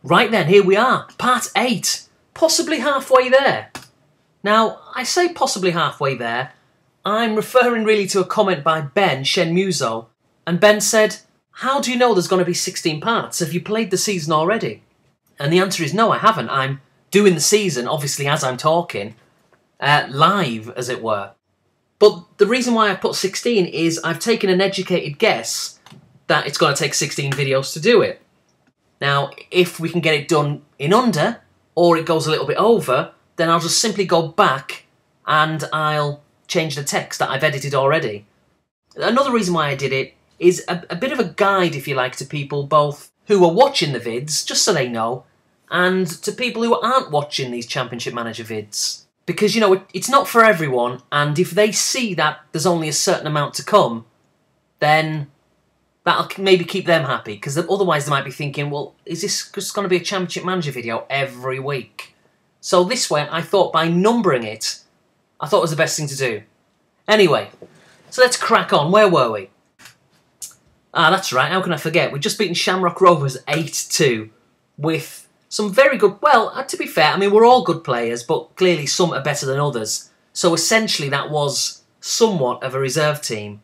Right then, here we are, part 8, possibly halfway there. Now, I say possibly halfway there, I'm referring really to a comment by Ben Shenmuzo, and Ben said, how do you know there's going to be 16 parts? Have you played the season already? And the answer is no, I haven't. I'm doing the season, obviously as I'm talking, live, as it were. But the reason why I put 16 is I've taken an educated guess that it's going to take 16 videos to do it. Now, if we can get it done in under, or it goes a little bit over, then I'll just simply go back and I'll change the text that I've edited already. Another reason why I did it is a bit of a guide, if you like, to people both who are watching the vids, just so they know, and to people who aren't watching these Championship Manager vids. Because, you know, it's not for everyone, and if they see that there's only a certain amount to come, then that'll maybe keep them happy, because otherwise they might be thinking, well, is this just going to be a Championship Manager video every week? So this way, I thought by numbering it, I thought it was the best thing to do. Anyway, so let's crack on. Where were we? Ah, that's right, how can I forget? We've just beaten Shamrock Rovers 8-2 with some very good... Well, to be fair, I mean, we're all good players, but clearly some are better than others. So essentially that was somewhat of a reserve team.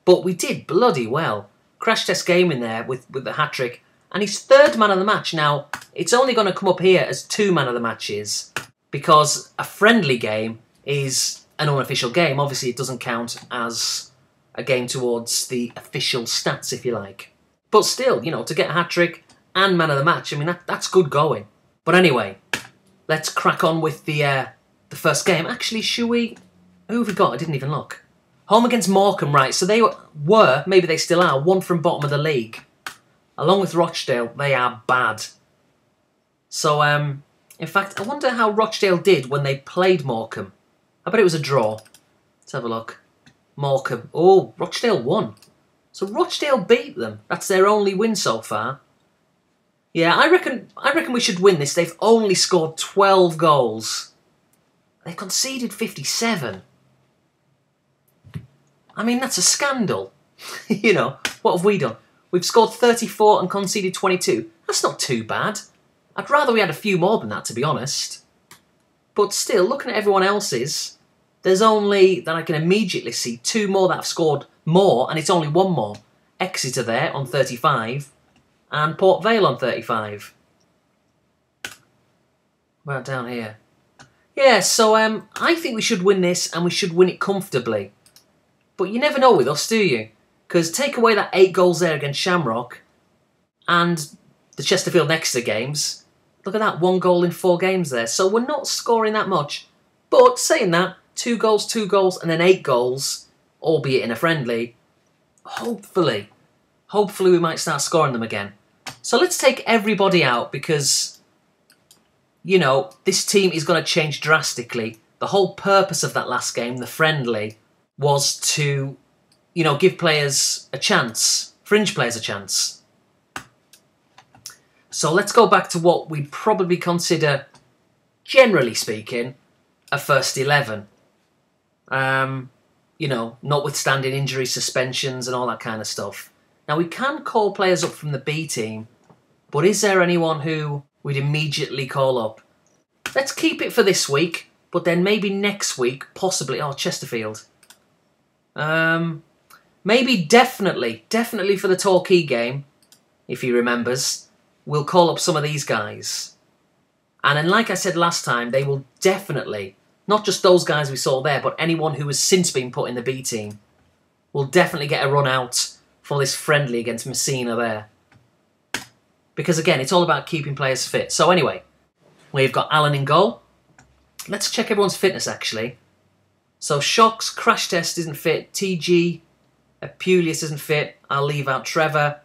But we did bloody well. Crash test game in there with the hat-trick, and he's third man of the match. Now, it's only going to come up here as 2 man of the matches, because a friendly game is an unofficial game. Obviously, it doesn't count as a game towards the official stats, if you like. But still, you know, to get a hat-trick and man of the match, I mean, that's good going. But anyway, let's crack on with the first game. Actually, should we... Who have we got? I didn't even look. Home against Morecambe, right, so they were, maybe they still are, 1 from bottom of the league. Along with Rochdale, they are bad. So, in fact, I wonder how Rochdale did when they played Morecambe. I bet it was a draw. Let's have a look. Morecambe. Oh, Rochdale won. So Rochdale beat them. That's their only win so far. Yeah, I reckon we should win this. They've only scored 12 goals. They've conceded 57. I mean, that's a scandal. You know, what have we done? We've scored 34 and conceded 22. That's not too bad. I'd rather we had a few more than that, to be honest. But still, looking at everyone else's, there's only, that I can immediately see, 2 more that have scored more, and it's only 1 more. Exeter there on 35, and Port Vale on 35. Right down here. Yeah, so I think we should win this, and we should win it comfortably. But you never know with us, do you? Because take away that 8 goals there against Shamrock and the Chesterfield-Exeter games. Look at that, 1 goal in 4 games there. So we're not scoring that much. But saying that, 2 goals, and then 8 goals, albeit in a friendly, hopefully we might start scoring them again. So let's take everybody out because, you know, this team is going to change drastically. The whole purpose of that last game, the friendly, was to, you know, give players a chance, fringe players a chance. So let's go back to what we'd probably consider, generally speaking, a first 11. You know, notwithstanding injuries, suspensions and all that kind of stuff. Now, we can call players up from the B team, but is there anyone who we'd immediately call up? Let's keep it for this week, but then maybe next week, possibly, oh, Chesterfield. Maybe definitely for the Torquay game, if he remembers, we'll call up some of these guys. And then, like I said last time, they will definitely, not just those guys we saw there, but anyone who has since been put in the B team, will definitely get a run out for this friendly against Messina there. Because again, it's all about keeping players fit. So anyway, we've got Alan in goal. Let's check everyone's fitness actually. So Shocks, Crash Test isn't fit, TG, Apulius isn't fit, I'll leave out Trevor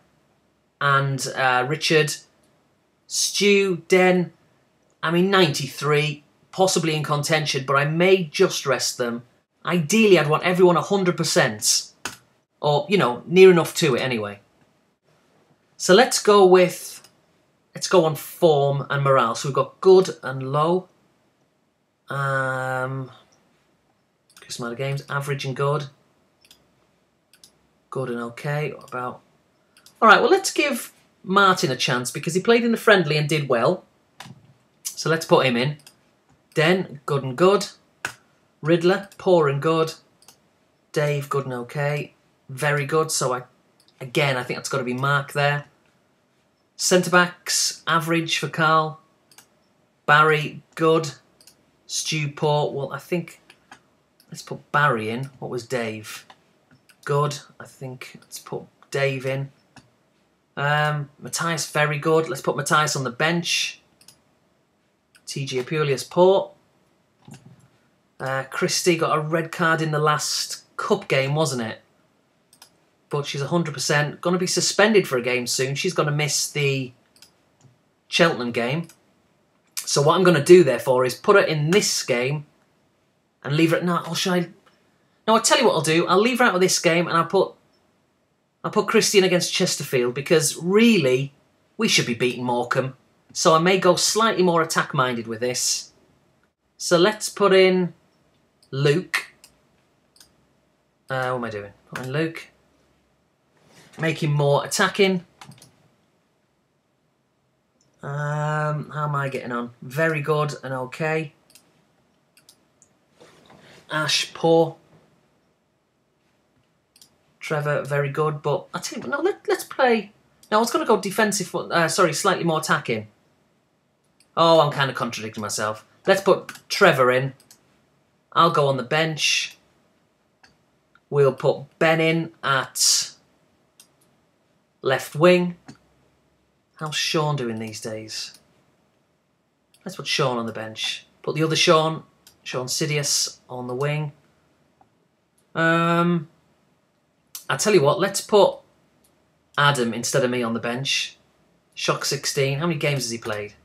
and Richard. Stu, Den, I mean 93, possibly in contention, but I may just rest them. Ideally, I'd want everyone 100%, or, you know, near enough to it anyway. So let's go on form and morale. So we've got good and low. Some other games, average and good. Good and okay. What about... Alright, well, let's give Martin a chance because he played in the friendly and did well. So let's put him in. Den, good and good. Riddler, poor and good. Dave, good and okay. Very good. So again, I think that's got to be Mark there. Centre-backs, average for Carl. Barry, good. Stu, poor. Well, I think... Let's put Barry in. What was Dave? Good. I think let's put Dave in. Matthias, very good. Let's put Matthias on the bench. TG Apulius, poor. Christy got a red card in the last cup game, wasn't it? But she's 100% going to be suspended for a game soon. She's going to miss the Cheltenham game. So what I'm going to do, therefore, is put her in this game and leave her at... No, I'll tell you what I'll do. I'll leave her out of this game and I'll put Christian against Chesterfield because, really, we should be beating Morecambe. So I may go slightly more attack-minded with this. So let's put in Luke. What am I doing? Put in Luke. Make him more attacking. How am I getting on? Very good and okay. Ash, poor. Trevor, very good. But I tell you what, no, let's play. No, I was going to go defensive. Sorry, slightly more attacking. Oh, I'm kind of contradicting myself. Let's put Trevor in. I'll go on the bench. We'll put Ben in at left wing. How's Sean doing these days? Let's put Sean on the bench. Put the other Sean Sidious, on the wing. I'll tell you what, let's put Adam instead of me on the bench. Shock 16. How many games has he played?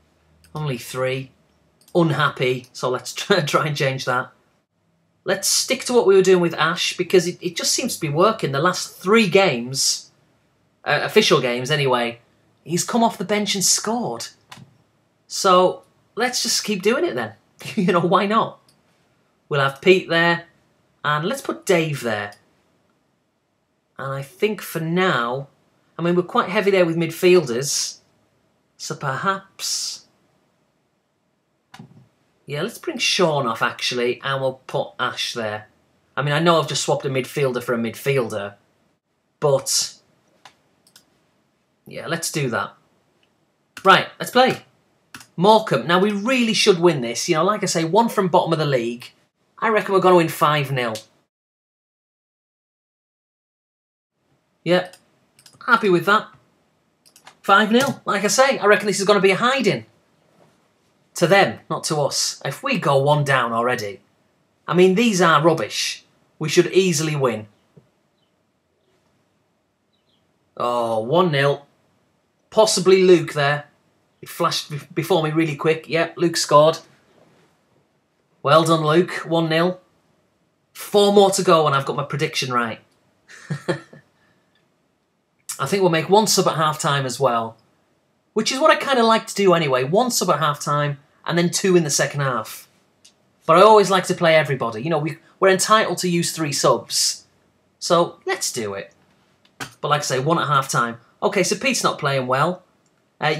Only 3. Unhappy, so let's try and change that. Let's stick to what we were doing with Ash because it just seems to be working. The last 3 games, official games anyway, he's come off the bench and scored. So let's just keep doing it then. You know, why not? We'll have Pete there and let's put Dave there. And I think for now, I mean, we're quite heavy there with midfielders. So perhaps... Yeah, let's bring Sean off, actually, and we'll put Ash there. I mean, I know I've just swapped a midfielder for a midfielder, but... Yeah, let's do that. Right, let's play. Morecambe. Now, we really should win this. You know, like I say, 1 from bottom of the league. I reckon we're going to win 5-0. Yeah, happy with that. 5-0. Like I say, I reckon this is going to be a hiding. To them, not to us. If we go 1 down already, I mean, these are rubbish. We should easily win. Oh, 1-0. Possibly Luke there. It flashed before me really quick. Yep, Luke scored. Well done, Luke. 1-0. 4 more to go and I've got my prediction right. I think we'll make 1 sub at half-time as well. Which is what I kind of like to do anyway. 1 sub at half-time and then 2 in the second half. But I always like to play everybody. You know, we're entitled to use 3 subs. So, let's do it. But like I say, 1 at half-time. Okay, so Pete's not playing well.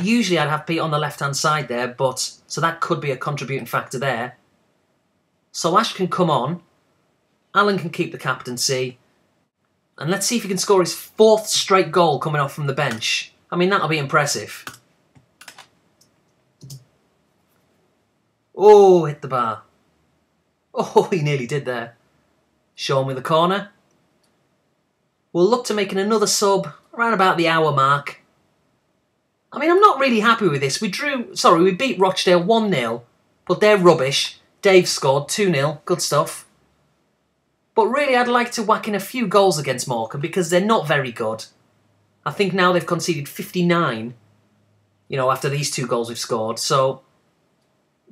Usually I'd have Pete on the left-hand side there, but... So that could be a contributing factor there. So Ash can come on. Alan can keep the captaincy. And let's see if he can score his 4th straight goal coming off from the bench. I mean, that'll be impressive. Oh, hit the bar. Oh, he nearly did there. Sean with the corner. We'll look to making another sub around about the hour mark. I mean, I'm not really happy with this. We beat Rochdale 1-0, but they're rubbish. Dave scored 2-0. Good stuff. But really, I'd like to whack in a few goals against Morecambe because they're not very good. I think now they've conceded 59, you know, after these 2 goals we've scored. So,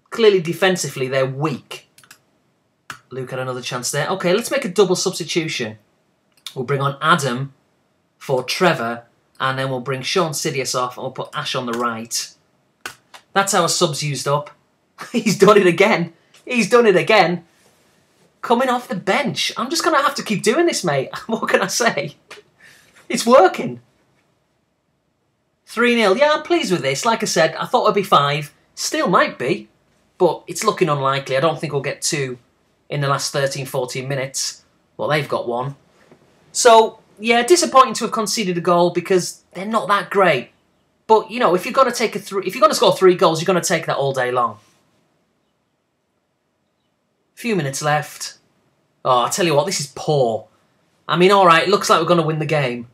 clearly defensively, they're weak. Luke had another chance there. Okay, let's make a double substitution. We'll bring on Adam for Trevor, and then we'll bring Sean Sidious off, and we'll put Ash on the right. That's our subs used up. He's done it again. He's done it again. Coming off the bench. I'm just going to have to keep doing this, mate. What can I say? It's working. 3-0. Yeah, I'm pleased with this. Like I said, I thought it'd be 5. Still might be, but it's looking unlikely. I don't think we'll get 2 in the last 13, 14 minutes. Well, they've got 1. So, yeah, disappointing to have conceded a goal because they're not that great. But, you know, if you're going to take if you're going to score 3 goals, you're going to take that all day long. Few minutes left. Oh, I'll tell you what, this is poor. I mean, all right, it looks like we're going to win the game.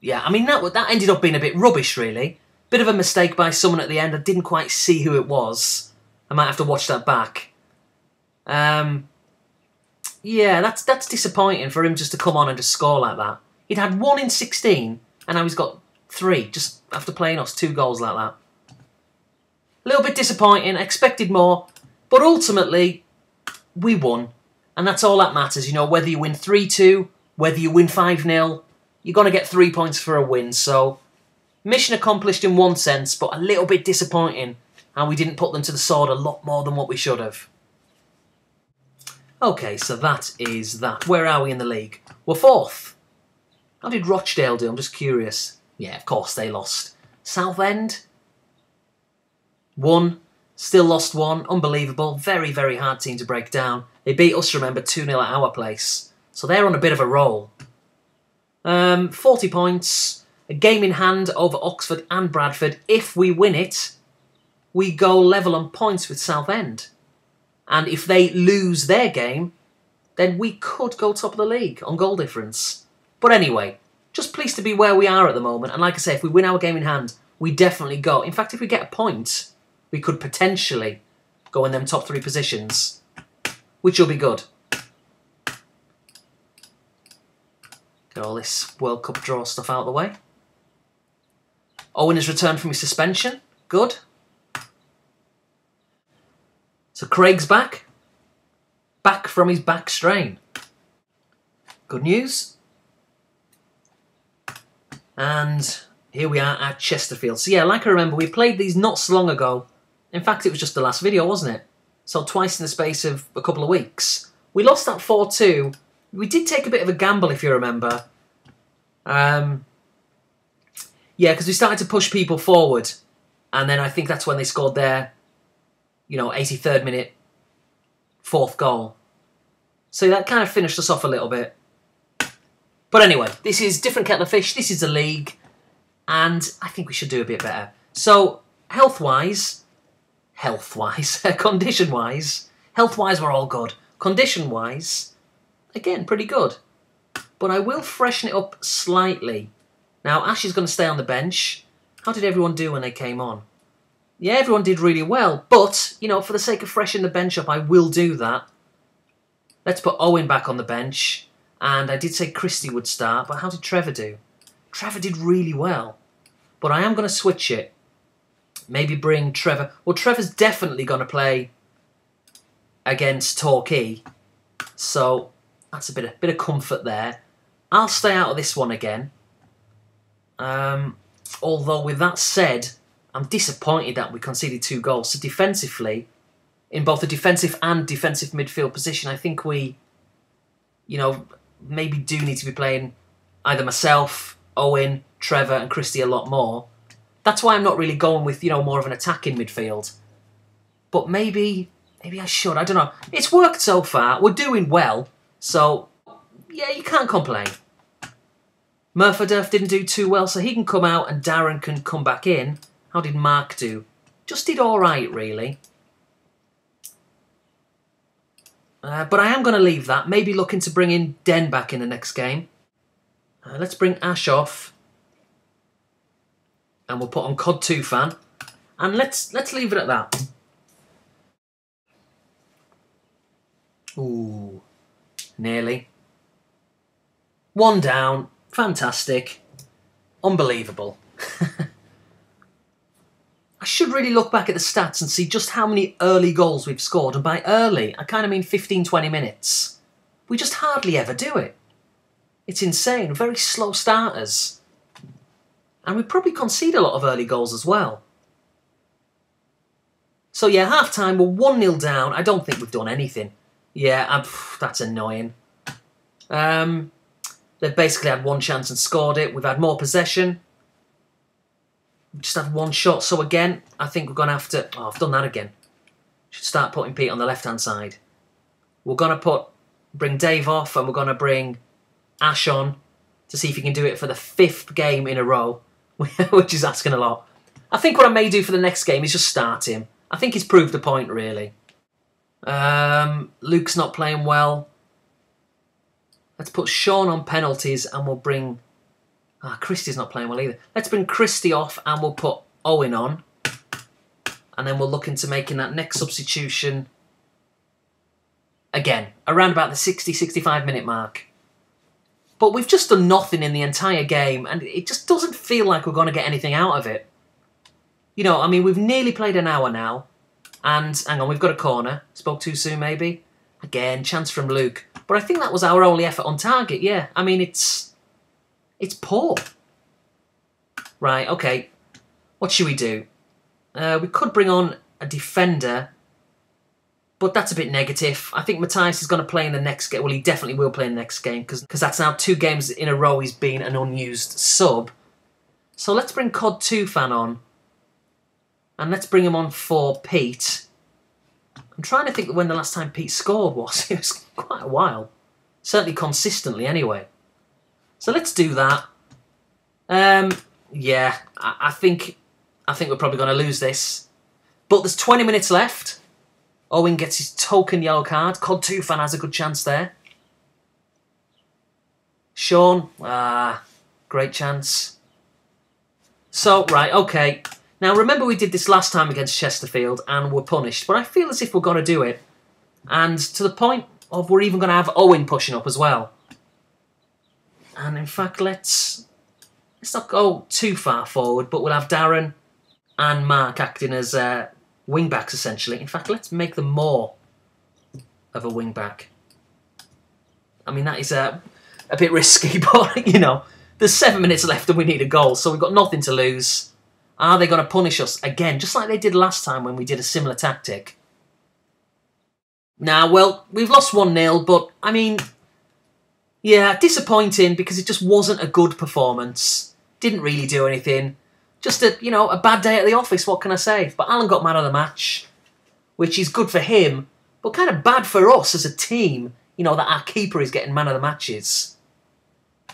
Yeah, I mean, that ended up being a bit rubbish, really. Bit of a mistake by someone at the end. I didn't quite see who it was. I might have to watch that back. Yeah, that's disappointing for him just to come on and just score like that. He'd had 1 in 16, and now he's got 3, just after playing us 2 goals like that. A little bit disappointing, expected more, but ultimately, we won. And that's all that matters, you know, whether you win 3-2, whether you win 5-0, you're going to get 3 points for a win. So, mission accomplished in one sense, but a little bit disappointing how we didn't put them to the sword a lot more than what we should have. Okay, so that is that. Where are we in the league? We're 4th. How did Rochdale do? I'm just curious. Yeah, of course they lost. Southend? 1. Still lost 1. Unbelievable. Very, very hard team to break down. They beat us, remember, 2-0 at our place. So they're on a bit of a roll. 40 points. A game in hand over Oxford and Bradford. If we win it, we go level on points with Southend. And if they lose their game, then we could go top of the league on goal difference. But anyway, just pleased to be where we are at the moment. And like I say, if we win our game in hand, we definitely go. In fact, if we get a point, we could potentially go in them top 3 positions, which will be good. Get all this World Cup draw stuff out of the way. Owen has returned from his suspension. Good. So Craig's back. Back from his back strain. Good news. And here we are at Chesterfield. So yeah, like I remember, we played these not so long ago. In fact, it was just the last video, wasn't it? So twice in the space of a couple of weeks. We lost that 4-2. We did take a bit of a gamble, if you remember. Yeah, because we started to push people forward. And then I think that's when they scored their, 83rd minute 4th goal. So that kind of finished us off a little bit. But anyway, this is different kettle of fish. This is the league. And I think we should do a bit better. So, health-wise, condition-wise, health-wise we're all good. Condition-wise, again, pretty good. But I will freshen it up slightly. Now, Ash is going to stay on the bench. How did everyone do when they came on? Yeah, everyone did really well. But, for the sake of freshening the bench up, I will do that. Let's put Owen back on the bench. And I did say Christie would start, but how did Trevor do? Trevor did really well. But I am going to switch it. Maybe bring Trevor. Well, Trevor's definitely going to play against Torquay. So that's a bit of comfort there. I'll stay out of this one again. Although with that said, I'm disappointed that we conceded 2 goals. So defensively, in both the defensive and defensive midfield position, I think we, maybe do need to be playing either myself, Owen, Trevor and Christie a lot more. That's why I'm not really going with, more of an attacking midfield. But maybe I should. I don't know. It's worked so far. We're doing well. So, yeah, you can't complain. Murphy didn't do too well, so he can come out and Darren can come back in. How did Mark do? Just did all right, really. But I am going to leave that. Maybe looking to bring in Den back in the next game. Let's bring Ash off. And we'll put on COD 2 fan. And let's leave it at that. Ooh. Nearly. 1 down. Fantastic. Unbelievable. I should really look back at the stats and see just how many early goals we've scored. And by early, I kind of mean 15-20 minutes. We just hardly ever do it. It's insane. Very slow starters. And we probably concede a lot of early goals as well. So yeah, half-time, we're 1-0 down. I don't think we've done anything. Yeah, that's annoying. They've basically had one chance and scored it. We've had more possession. We've just had one shot. So again, I think we're going to have to... Oh, I've done that again. Should start putting Pete on the left-hand side. We're going to bring Dave off, and we're going to bring Ash on to see if he can do it for the 5th game in a row, which is asking a lot. I think what I may do for the next game is just start him. I think he's proved a point, really. Luke's not playing well. Let's put Sean on penalties, and we'll bring... Christie's not playing well either. Let's bring Christie off, and we'll put Owen on. And then we'll look into making that next substitution... Again, around about the 60-65 minute mark. But we've just done nothing in the entire game, and it just doesn't feel like we're going to get anything out of it. You know, I mean, we've nearly played an hour now. And, hang on, we've got a corner. Spoke too soon, maybe. Again, chance from Luke. But I think that was our only effort on target, yeah. I mean, it's poor. Right, okay. What should we do? We could bring on a defender, but that's a bit negative. I think Matthias is going to play in the next game. Well, he definitely will play in the next game, because that's now 2 games in a row he's been an unused sub. So let's bring COD 2 fan on. And let's bring him on for Pete. I'm trying to think of when the last time Pete scored was. It was quite a while. Certainly consistently, anyway. So let's do that. Yeah, I think we're probably going to lose this. But there's 20 minutes left. Owen gets his token yellow card. COD 2 fan has a good chance there. Sean, great chance. So, right, okay. Now, remember we did this last time against Chesterfield and were punished, but I feel as if we're going to do it. And to the point of we're even going to have Owen pushing up as well. And in fact, let's not go too far forward, but we'll have Darren and Mark acting as wing-backs, essentially. In fact, let's make them more of a wing-back. I mean, that is a bit risky, but, you know, there's 7 minutes left and we need a goal, so we've got nothing to lose. Are they going to punish us again, just like they did last time when we did a similar tactic? Now, well, we've lost 1-0, but, I mean, yeah, disappointing because it just wasn't a good performance. Didn't really do anything. Just a bad day at the office, what can I say? But Alan got man of the match, which is good for him, but kind of bad for us as a team, you know, that our keeper is getting man of the matches.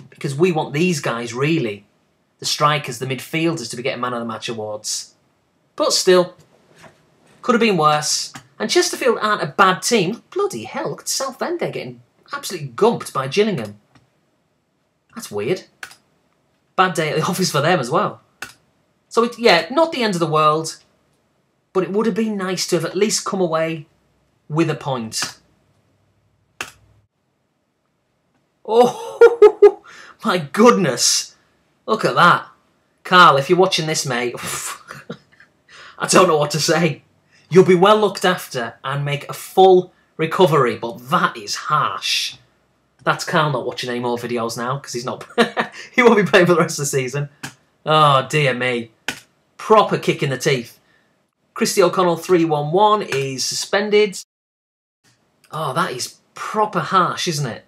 Because we want these guys, really. The strikers, the midfielders, to be getting man of the match awards. But still, could have been worse. And Chesterfield aren't a bad team. Bloody hell, look at Southend, they're getting absolutely gumped by Gillingham. That's weird. Bad day at the office for them as well. So, yeah, not the end of the world, but it would have been nice to have at least come away with a point. Oh, my goodness. Look at that. Carl, if you're watching this, mate, I don't know what to say. You'll be well looked after and make a full recovery, but that is harsh. That's Carl not watching any more videos now, because he's not... he won't be playing for the rest of the season. Oh, dear me. Proper kick in the teeth. Christy O'Connell 311 is suspended. Oh, that is proper harsh, isn't it?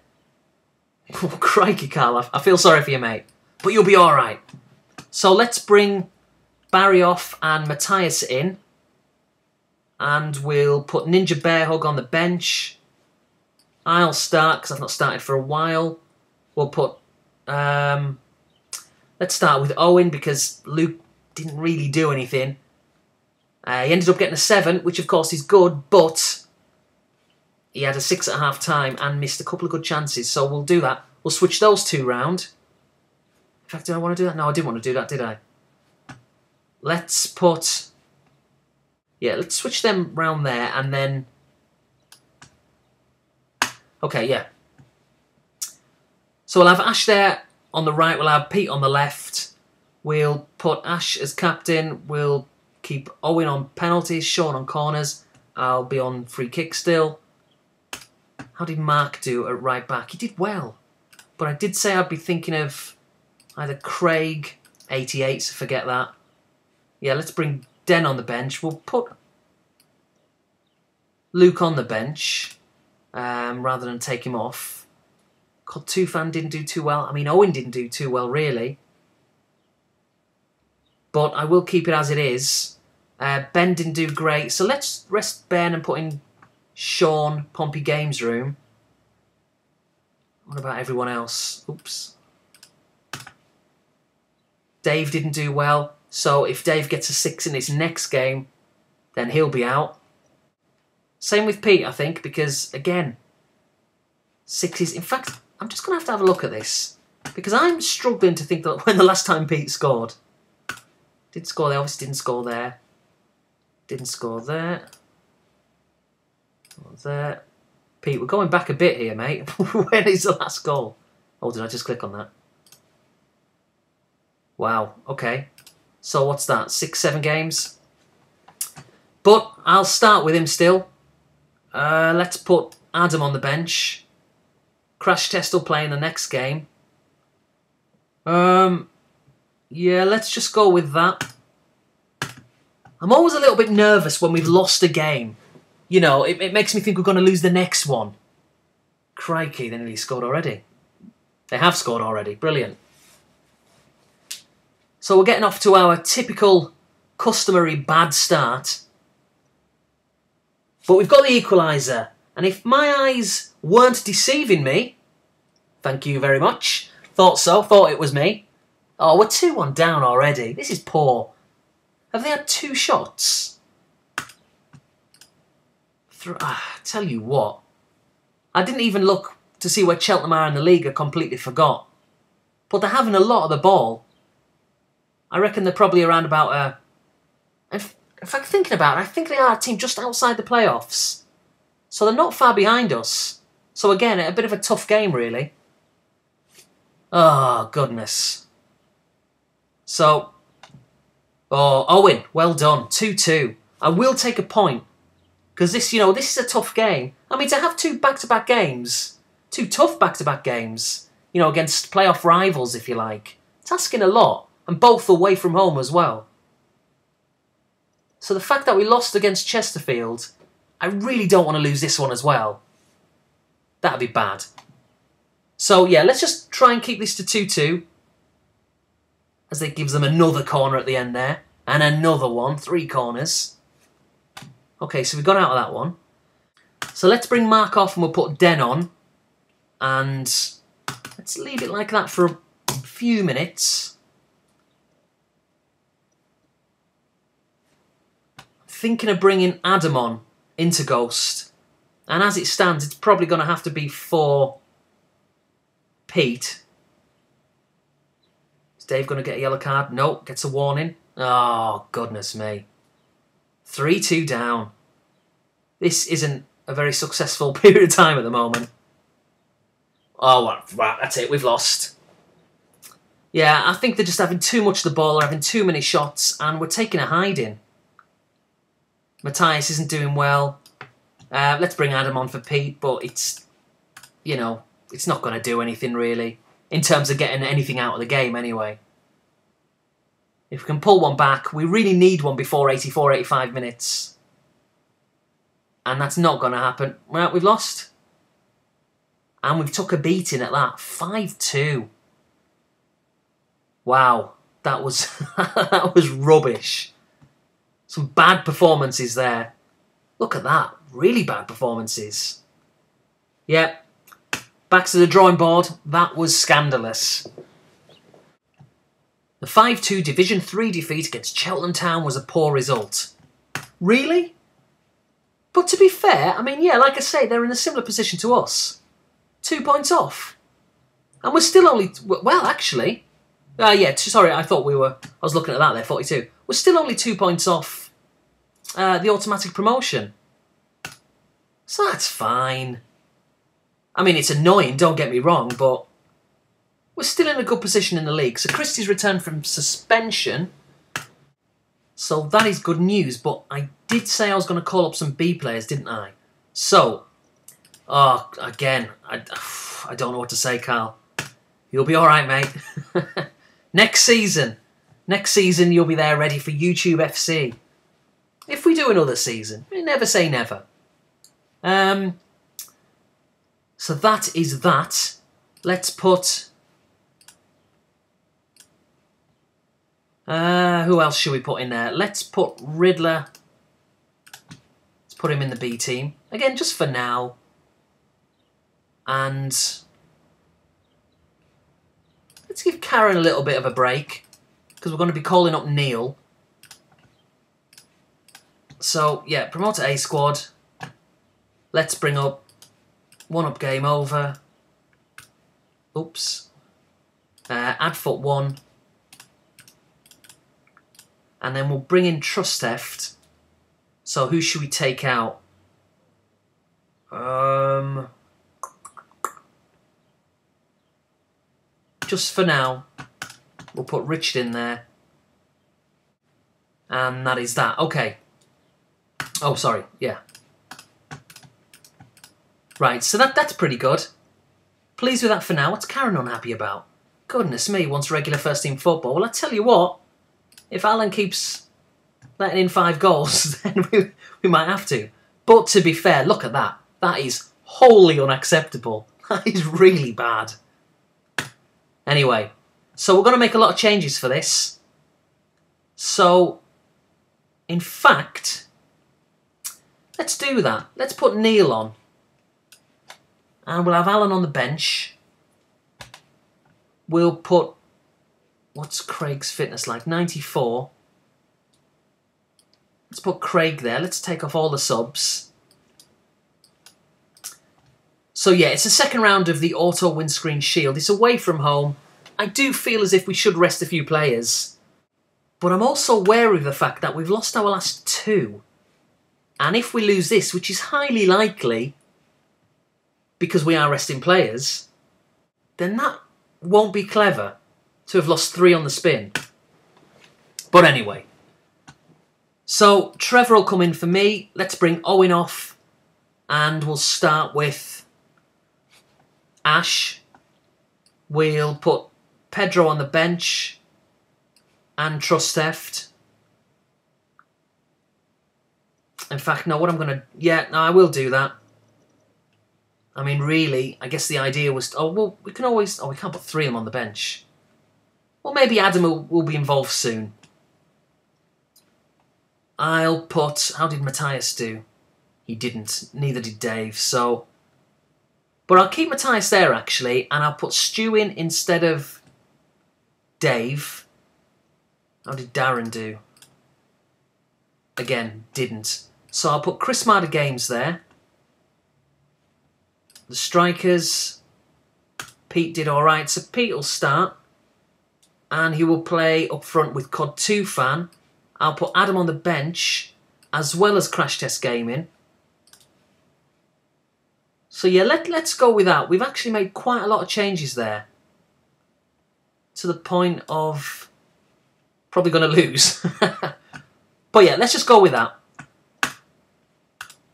Oh, crikey, Carl. I feel sorry for you, mate. But you'll be all right. So let's bring Barry off and Matthias in. And we'll put Ninja Bear Hug on the bench. I'll start, because I've not started for a while. We'll put... let's start with Owen, because Luke didn't really do anything. He ended up getting a 7, which of course is good, but he had a 6 at half time and missed a couple of good chances. So we'll do that. We'll switch those 2 round. In fact, did I want to do that? No, I didn't want to do that, did I? Let's put... Yeah, let's switch them round there and then... Okay, yeah. So we'll have Ash there on the right. We'll have Pete on the left. We'll put Ash as captain. We'll keep Owen on penalties, Sean on corners. I'll be on free kick still. How did Mark do at right back? He did well. But I did say I'd be thinking of... either Craig, 88, so forget that. Yeah, let's bring Den on the bench. We'll put Luke on the bench rather than take him off. Tufan didn't do too well. I mean, Owen didn't do too well, really. But I will keep it as it is. Ben didn't do great. So let's rest Ben and put in Sean, Pompey Games Room. What about everyone else? Oops. Dave didn't do well. So if Dave gets a 6 in his next game, then he'll be out. Same with Pete, I think, because, again, 6s. In fact, I'm just going to have a look at this. Because I'm struggling to think that when the last time Pete scored. Did score there, obviously didn't score there. Didn't score there. There. Pete, we're going back a bit here, mate. When is the last goal? Oh, did I just click on that? Wow, okay. So what's that, 6, 7 games? But I'll start with him still. Let's put Adam on the bench. Crash Test will play in the next game. Yeah, let's just go with that. I'm always a little bit nervous when we've lost a game. You know, it makes me think we're going to lose the next one. Crikey, they nearly scored already. They have scored already. Brilliant. So we're getting off to our typical, customary bad start. But we've got the equaliser. And if my eyes weren't deceiving me, thank you very much. Thought so, thought it was me. Oh, we're 2-1 down already. This is poor. Have they had 2 shots? Tell you what. I didn't even look to see where Cheltenham are in the league. I completely forgot. But they're having a lot of the ball. I reckon they're probably around about in fact, thinking about it, I think they are a team just outside the playoffs. So they're not far behind us. So again, a bit of a tough game, really. Oh, goodness. So, oh, Owen, well done. 2-2. I will take a point. Because this, this is a tough game. I mean, to have 2 back-to-back games, 2 tough back-to-back games, against playoff rivals, if you like, it's asking a lot. And both away from home as well. So the fact that we lost against Chesterfield, I really don't want to lose this one as well. That'd be bad. So yeah, let's just try and keep this to 2-2. As it gives them another corner at the end there. And another one, 3 corners. Okay, so we've gone out of that one. So let's bring Mark off and we'll put Den on. And let's leave it like that for a few minutes. Thinking of bringing Adam on into Ghost. And as it stands, it's probably going to have to be for Pete. Is Dave going to get a yellow card? Nope, gets a warning. Oh, goodness me. 3-2 down. This isn't a very successful period of time at the moment. Oh, right, that's it. We've lost. Yeah, I think they're just having too much of the ball. They're having too many shots. And we're taking a hiding. Matthias isn't doing well. Let's bring Adam on for Pete. But it's, it's not going to do anything really. In terms of getting anything out of the game anyway. If we can pull one back, we really need one before 84, 85 minutes. And that's not going to happen. Well, we've lost. And we've took a beating at that. 5-2. Wow. That was, that was rubbish. Some bad performances there. Look at that. Really bad performances. Yep. Back to the drawing board. That was scandalous. The 5-2 Division 3 defeat against Cheltenham Town was a poor result. Really? But to be fair, I mean, yeah, like I say, they're in a similar position to us. 2 points off. And we're still only... Well, actually... yeah, sorry, I was looking at that there, 42. We're still only 2 points off the automatic promotion. So that's fine. I mean, it's annoying, don't get me wrong, but... We're still in a good position in the league. So Christie's returned from suspension. So that is good news. But I did say I was going to call up some B players, didn't I? So, again, I don't know what to say, Carl. You'll be all right, mate. Next season you'll be there ready for YouTube FC. If we do another season, never say never. So that is that. Let's put... who else should we put in there? Let's put Riddler. Let's put him in the B team. Again, just for now. And let's give Karen a little bit of a break, because we're going to be calling up Neil. So, yeah, promote to A squad. Let's bring up 1-up game over. Oops. Add foot 1. And then we'll bring in Trust Theft. So who should we take out? Just for now, we'll put Richard in there. And that is that. Okay. Oh, sorry. Yeah. Right, so that's pretty good. Pleased with that for now. What's Karen unhappy about? Goodness me, wants regular first team football. Well, I tell you what, if Alan keeps letting in 5 goals, then we might have to. But to be fair, look at that. That is wholly unacceptable. That is really bad. Anyway, so we're going to make a lot of changes for this. So, in fact, let's do that. Let's put Neil on. And we'll have Alan on the bench. We'll put... What's Craig's fitness like? 94. Let's put Craig there. Let's take off all the subs. So yeah, it's the second round of the Auto Windscreen Shield. It's away from home. I do feel as if we should rest a few players. But I'm also wary of the fact that we've lost our last 2. And if we lose this, which is highly likely, because we are resting players, then that won't be clever to have lost 3 on the spin. But anyway. So Trevor will come in for me. Let's bring Owen off. And we'll start with Ash. We'll put Pedro on the bench. And Trust Theft. In fact, no, what I'm going to... Yeah, no, I will do that. I mean, really, I guess the idea was... Oh, well, we can always... Oh, we can't put 3 of them on the bench. Well, maybe Adam will be involved soon. I'll put... How did Matthias do? He didn't. Neither did Dave, so... But I'll keep Matthias there, actually, and I'll put Stu in instead of Dave. How did Darren do? Again, didn't. So I'll put Chris Marder Games there. The strikers, Pete did alright, so Pete will start. And he will play up front with COD 2 Fan. I'll put Adam on the bench, as well as Crash Test Gaming. So yeah, let's go with that. We've actually made quite a lot of changes there. To the point of probably going to lose. But yeah, let's just go with that.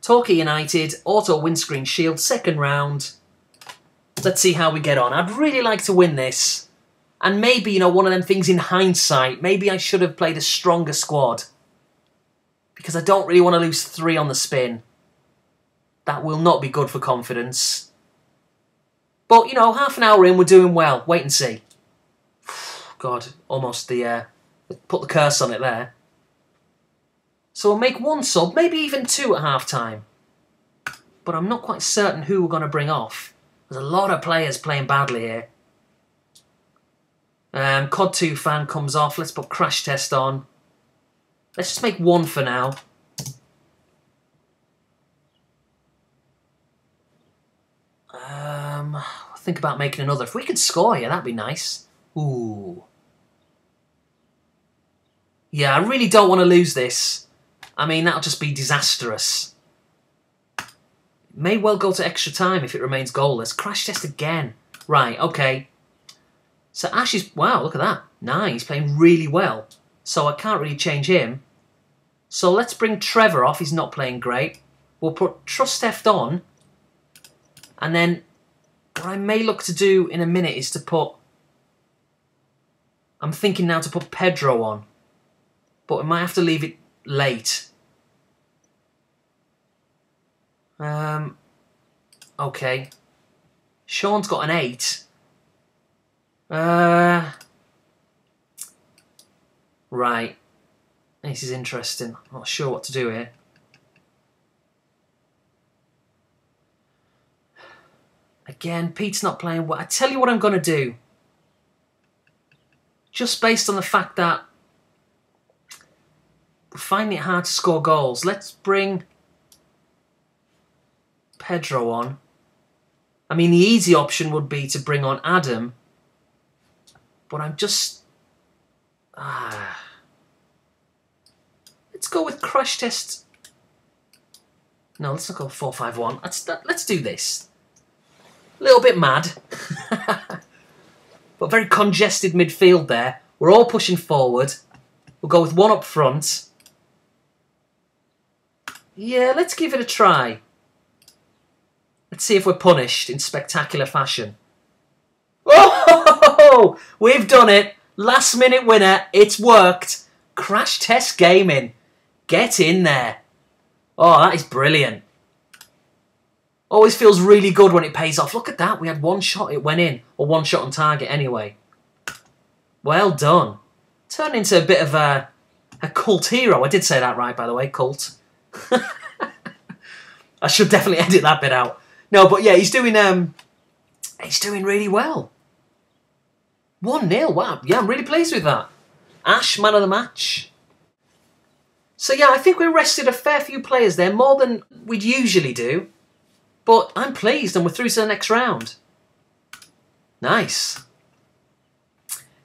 Torquay United, Auto Windscreen Shield, second round. Let's see how we get on. I'd really like to win this. And maybe, you know, one of them things in hindsight, maybe I should have played a stronger squad. Because I don't really want to lose 3 on the spin. That will not be good for confidence. But, you know, half an hour in, we're doing well. Wait and see. God, almost put the curse on it there. So we'll make 1 sub, maybe even 2 at half-time. But I'm not quite certain who we're going to bring off. There's a lot of players playing badly here. COD 2 Fan comes off. Let's put Crash Test on. Let's just make 1 for now. Think about making another. If we could score, yeah, that'd be nice. Ooh. Yeah, I really don't want to lose this. I mean, that'll just be disastrous. May well go to extra time if it remains goalless. Crash Test again. Right, okay. So Ash is... Wow, look at that. 9. He's playing really well. So I can't really change him. So let's bring Trevor off. He's not playing great. We'll put Trust Theft on. And then what I may look to do in a minute is to put... I'm thinking now to put Pedro on. But we might have to leave it late. Okay. Sean's got an 8. Right. This is interesting. I'm not sure what to do here. Again, Pete's not playing well. I tell you what I'm going to do. Just based on the fact that we're finding it hard to score goals, let's bring Pedro on. I mean, the easy option would be to bring on Adam, but I'm just... Let's go with Crash Test. No, let's not go 4-5-1. Let's do this. A little bit mad. But very congested midfield there. We're all pushing forward. We'll go with one up front. Yeah, let's give it a try. Let's see if we're punished in spectacular fashion. Oh, we've done it. Last minute winner. It's worked. Crash Test Gaming. Get in there. Oh, that is brilliant. Always feels really good when it pays off. Look at that. We had one shot, it went in. Or one shot on target anyway. Well done. Turned into a bit of a cult hero. I did say that right, by the way. Cult. I should definitely edit that bit out. No, but yeah, he's doing really well. 1-0. Wow. Yeah, I'm really pleased with that. Ash, man of the match. So yeah, I think we rested a fair few players there, more than we'd usually do. But I'm pleased, and we're through to the next round. Nice.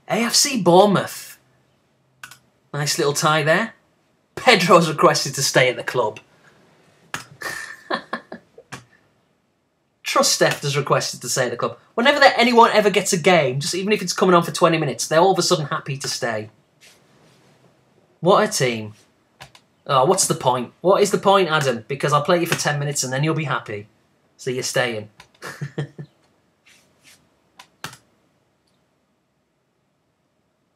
AFC Bournemouth. Nice little tie there. Pedro's requested to stay at the club. Trust Steph has requested to stay at the club. Whenever anyone ever gets a game, just even if it's coming on for 20 minutes, they're all of a sudden happy to stay. What a team. Oh, what's the point? What is the point, Adam? Because I'll play you for 10 minutes and then you'll be happy. So you're staying.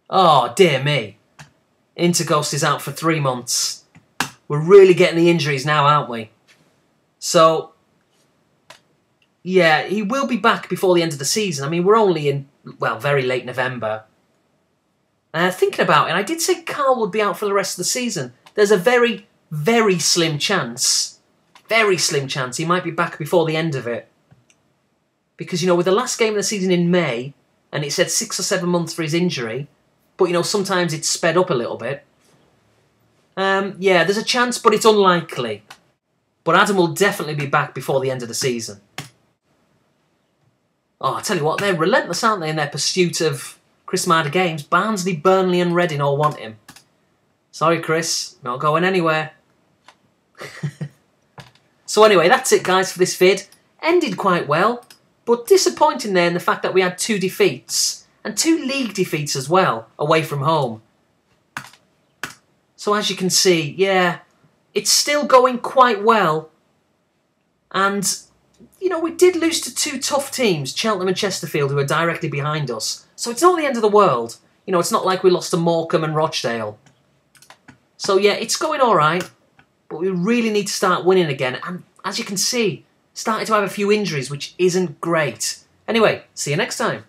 Oh, dear me. Interghost is out for 3 months. We're really getting the injuries now, aren't we? So, yeah, he will be back before the end of the season. I mean, we're only in, well, very late November. Thinking about it, I did say Carl would be out for the rest of the season. There's a very, very slim chance. Very slim chance he might be back before the end of it. Because, you know, with the last game of the season in May, and it said 6 or 7 months for his injury, but, you know, sometimes it's sped up a little bit. Yeah, there's a chance, but it's unlikely. But Adam will definitely be back before the end of the season. Oh, I tell you what, they're relentless, aren't they, in their pursuit of Chris Marder games? Barnsley, Burnley and Reading all want him. Sorry, Chris, not going anywhere. So anyway, that's it, guys, for this vid. Ended quite well, but disappointing there in the fact that we had 2 defeats, and 2 league defeats as well, away from home. So as you can see, yeah, it's still going quite well. And, you know, we did lose to 2 tough teams, Cheltenham and Chesterfield, who are directly behind us. So it's not the end of the world. You know, it's not like we lost to Morecambe and Rochdale. So yeah, it's going alright. But we really need to start winning again. And as you can see, starting to have a few injuries, which isn't great. Anyway, see you next time.